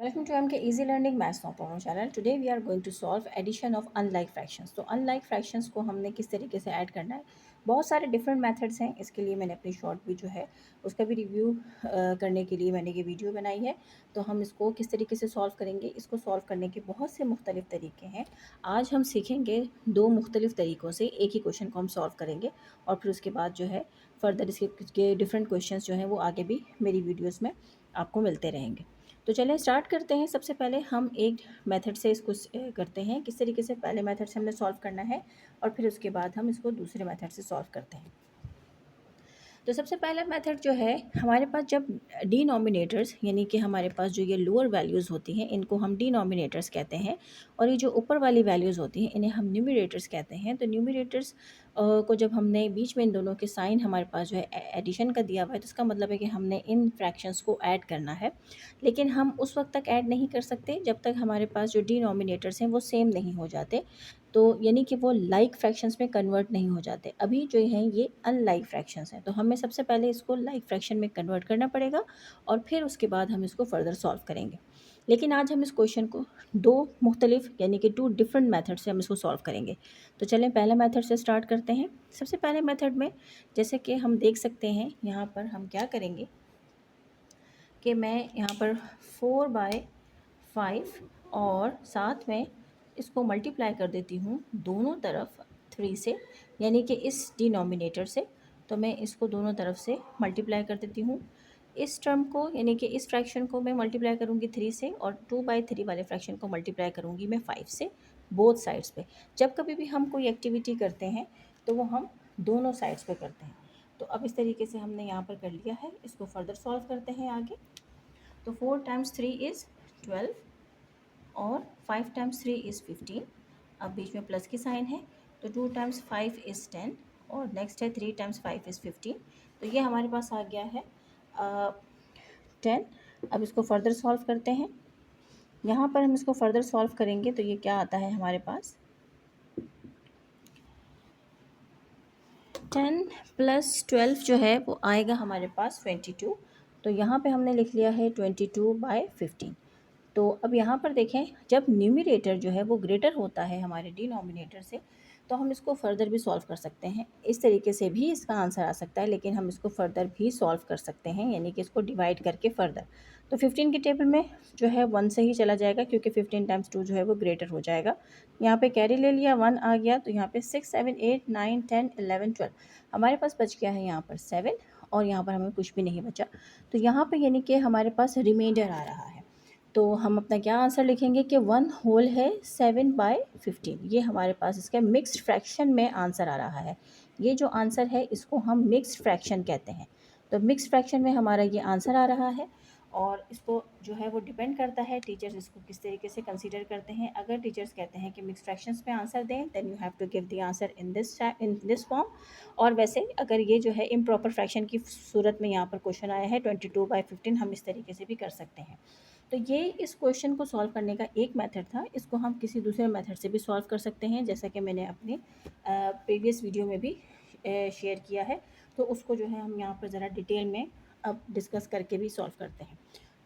Welcome to MK Easy Learning Maths No Problem channel. Today we are going to solve addition of unlike fractions. तो unlike fractions को हमने किस तरीके से add करना है, बहुत सारे डिफरेंट मेथड्स हैं. इसके लिए मैंने अपनी शॉर्ट भी जो है उसका भी रिव्यू करने के लिए मैंने ये वीडियो बनाई है. तो हम इसको किस तरीके से सॉल्व करेंगे, इसको सॉल्व करने के बहुत से मुख्तलिफ तरीके हैं. आज हम सीखेंगे दो मुख्तलिफ तरीक़ों से एक ही क्वेश्चन को हम सॉल्व करेंगे और फिर उसके बाद जो है फर्दर इसके डिफरेंट क्वेश्चन जो हैं वो आगे भी मेरी वीडियोज़ में आपको मिलते रहेंगे. तो चलें स्टार्ट करते हैं. सबसे पहले हम एक मेथड से इसको करते हैं. किस तरीके से पहले मेथड से हमने सॉल्व करना है और फिर उसके बाद हम इसको दूसरे मेथड से सॉल्व करते हैं. तो सबसे पहला मेथड जो है, हमारे पास जब डिनोमिनेटर्स यानी कि हमारे पास जो ये लोअर वैल्यूज़ होती हैं इनको हम डिनोमिनेटर्स कहते हैं और ये जो ऊपर वाली वैल्यूज़ होती हैं इन्हें हम न्यूमरेटर्स कहते हैं. तो न्यूमरेटर्स को जब हमने बीच में इन दोनों के साइन हमारे पास जो है एडिशन का दिया हुआ है तो इसका मतलब है कि हमने इन फ्रैक्शंस को ऐड करना है. लेकिन हम उस वक्त तक ऐड नहीं कर सकते जब तक हमारे पास जो डिनोमिनेटर्स हैं वो सेम नहीं हो जाते. तो यानी कि वो लाइक फ्रैक्शंस में कन्वर्ट नहीं हो जाते. अभी जो हैं ये अनलाइक फ्रैक्शंस हैं, तो हमें सबसे पहले इसको लाइक फ्रैक्शन में कन्वर्ट करना पड़ेगा और फिर उसके बाद हम इसको फर्दर सॉल्व करेंगे. लेकिन आज हम इस क्वेश्चन को दो मुख्तलिफ यानी कि टू डिफरेंट मेथड से हम इसको सॉल्व करेंगे. तो चलें पहले मेथड से स्टार्ट करते हैं. सबसे पहले मेथड में जैसे कि हम देख सकते हैं यहाँ पर हम क्या करेंगे कि मैं यहाँ पर 4/5 और साथ में इसको मल्टीप्लाई कर देती हूँ दोनों तरफ 3 से, यानी कि इस डिनोमिनेटर से. तो मैं इसको दोनों तरफ से मल्टीप्लाई कर देती हूँ. इस टर्म को यानी कि इस फ्रैक्शन को मैं मल्टीप्लाई करूँगी 3 से और 2/3 वाले फ्रैक्शन को मल्टीप्लाई करूँगी मैं 5 से, बोथ साइड्स पे. जब कभी भी हम कोई एक्टिविटी करते हैं तो वो हम दोनों साइड्स पे करते हैं. तो अब इस तरीके से हमने यहाँ पर कर लिया है. इसको फर्दर सॉल्व करते हैं आगे. तो 4 टाइम्स 3 इज़ 12 और 5 टाइम्स 3 इज़ 15. अब बीच में प्लस की साइन है तो 2 टाइम्स 5 इज़ 10 और नेक्स्ट है 3 टाइम्स 5 इज़ 15. तो ये हमारे पास आ गया है 10. अब इसको फर्दर सॉल्व करते हैं. यहाँ पर हम इसको फर्दर सॉल्व करेंगे तो ये क्या आता है हमारे पास 10 + 12 जो है वो आएगा हमारे पास 22. तो यहाँ पे हमने लिख लिया है 22/15. तो अब यहाँ पर देखें जब न्यूमरेटर जो है वो ग्रेटर होता है हमारे डिनोमिनेटर से तो हम इसको फर्दर भी सॉल्व कर सकते हैं. इस तरीके से भी इसका आंसर आ सकता है, लेकिन हम इसको फर्दर भी सॉल्व कर सकते हैं यानी कि इसको डिवाइड करके फर्दर. तो 15 की टेबल में जो है 1 से ही चला जाएगा क्योंकि 15 टाइम्स 2 जो है वो ग्रेटर हो जाएगा. यहाँ पे कैरी ले लिया 1 आ गया. तो यहाँ पे 6 7 8 9 10 11 12 हमारे पास बच गया है यहाँ पर 7 और यहाँ पर हमें कुछ भी नहीं बचा. तो यहाँ पे यानी कि हमारे पास रिमाइंडर आ रहा है. तो हम अपना क्या आंसर लिखेंगे कि 1 होल है 7/15. ये हमारे पास इसका मिक्स्ड फ्रैक्शन में आंसर आ रहा है. ये जो आंसर है इसको हम मिक्स्ड फ्रैक्शन कहते हैं. तो मिक्स्ड फ्रैक्शन में हमारा ये आंसर आ रहा है और इसको जो है वो डिपेंड करता है टीचर्स इसको किस तरीके से कंसीडर करते हैं. अगर टीचर्स कहते हैं कि मिक्स्ड फ्रैक्शंस में आंसर दें then you have to give the answer in this form. और वैसे अगर ये जो है इम्प्रॉपर फ्रैक्शन की सूरत में यहाँ पर क्वेश्चन आया है 22/15, हम इस तरीके से भी कर सकते हैं. तो ये इस क्वेश्चन को सॉल्व करने का एक मेथड था. इसको हम किसी दूसरे मेथड से भी सॉल्व कर सकते हैं जैसा कि मैंने अपने प्रीवियस वीडियो में भी शेयर किया है. तो उसको जो है हम यहाँ पर ज़रा डिटेल में अब डिस्कस करके भी सॉल्व करते हैं.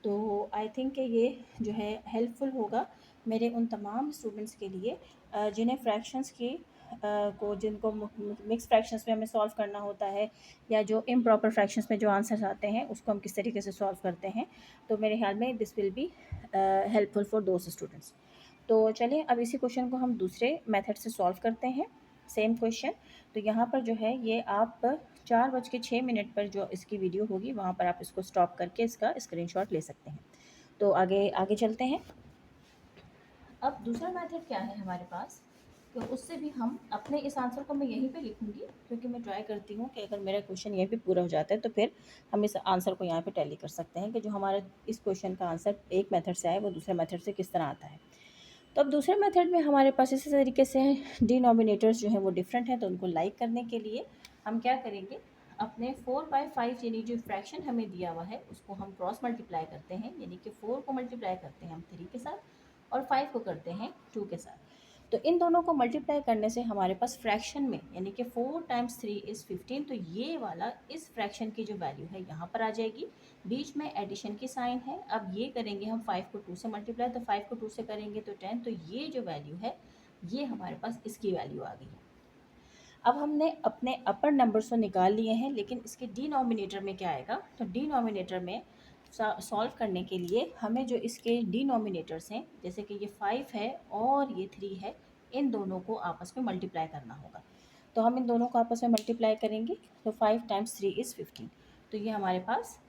तो आई थिंक कि ये जो है हेल्पफुल होगा मेरे उन तमाम स्टूडेंट्स के लिए जिन्हें फ्रैक्शंस की को जिनको मिक्स फ्रैक्शंस में हमें सॉल्व करना होता है या जो इम्प्रॉपर फ्रैक्शंस में जो आंसर्स आते हैं उसको हम किस तरीके से सॉल्व करते हैं. तो मेरे ख्याल में this will be helpful for those students. तो चलिए अब इसी क्वेश्चन को हम दूसरे मेथड से सॉल्व करते हैं. Same question. तो यहाँ पर जो है ये आप 4:06 पर जो इसकी वीडियो होगी वहाँ पर आप इसको स्टॉप करके इसका स्क्रीनशॉट ले सकते हैं. तो आगे आगे चलते हैं. अब दूसरा मेथड क्या है हमारे पास कि उससे भी हम अपने इस आंसर को मैं यहीं पे लिखूंगी क्योंकि मैं ट्राई करती हूँ कि अगर मेरा क्वेश्चन यहीं पे पूरा हो जाता है तो फिर हम इस आंसर को यहाँ पे टैली कर सकते हैं कि जो हमारा इस क्वेश्चन का आंसर एक मेथड से आए वो दूसरे मेथड से किस तरह आता है. तो अब दूसरे मेथड में हमारे पास इसी तरीके से डिनोमिनेटर्स जो है वो डिफरेंट हैं. तो उनको लाइक करने के लिए हम क्या करेंगे, अपने 4/5 यानी जो फ्रैक्शन हमें दिया हुआ है उसको हम क्रॉस मल्टीप्लाई करते हैं. यानी कि 4 को मल्टीप्लाई करते हैं हम 3 के साथ और 5 को करते हैं 2 के साथ. तो इन दोनों को मल्टीप्लाई करने से हमारे पास फ्रैक्शन में यानी कि 4 टाइम्स 3 इज़ 15, तो ये वाला इस फ्रैक्शन की जो वैल्यू है यहाँ पर आ जाएगी। बीच में एडिशन की साइन है। अब ये करेंगे हम 5 को 2 से मल्टीप्लाई, तो 5 को 2 से करेंगे तो 10, तो ये जो वैल्यू है ये हमारे पास इसकी वैल्यू आ गई। अब हमने अपने अपर नंबर्स तो निकाल लिए हैं, लेकिन इसके डिनोमिनेटर में क्या आएगा, तो डिनोमिनेटर में सॉल्व करने के लिए हमें जो इसके डिनोमिनेटर्स हैं, जैसे कि ये 5 है और ये 3 है, इन दोनों को आपस में मल्टीप्लाई करना होगा। तो हम इन दोनों को आपस में मल्टीप्लाई करेंगे, तो 5 टाइम्स 3 इज़ 15, तो ये हमारे पास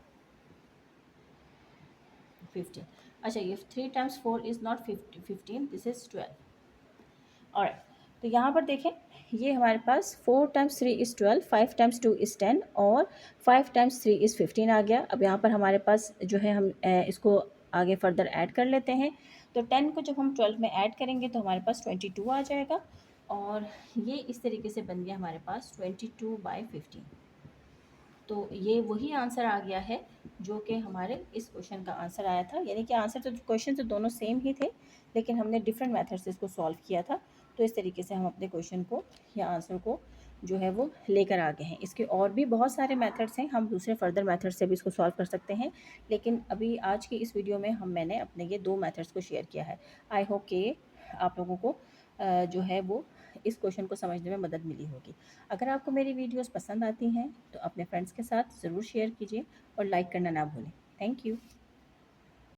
15। अच्छा, ये 3 times 4 is not 15, this is 12। Alright, तो यहाँ पर देखें, ये हमारे पास 4 टाइम्स 3 इज़ 12, 5 टाइम्स 2 इज़ 10 और 5 टाइम्स 3 इज़ 15 आ गया। अब यहाँ पर हमारे पास जो है हम इसको आगे फर्दर ऐड कर लेते हैं। तो 10 को जब हम 12 में ऐड करेंगे तो हमारे पास 22 आ जाएगा, और ये इस तरीके से बन गया हमारे पास 22/15। तो ये वही आंसर आ गया है जो कि हमारे इस क्वेश्चन का आंसर आया था, यानी कि आंसर तो क्वेश्चन तो दोनों सेम ही थे, लेकिन हमने डिफरेंट मेथड से इसको सॉल्व किया था। तो इस तरीके से हम अपने क्वेश्चन को या आंसर को जो है वो लेकर आ गए हैं। इसके और भी बहुत सारे मेथड्स हैं, हम दूसरे फर्दर मेथड से भी इसको सॉल्व कर सकते हैं, लेकिन अभी आज की इस वीडियो में मैंने अपने ये 2 मेथड्स को शेयर किया है। आई होप कि आप लोगों को जो है वो इस क्वेश्चन को समझने में मदद मिली होगी। अगर आपको मेरी वीडियोस पसंद आती हैं तो अपने फ्रेंड्स के साथ ज़रूर शेयर कीजिए और लाइक करना ना भूलें। Thank you.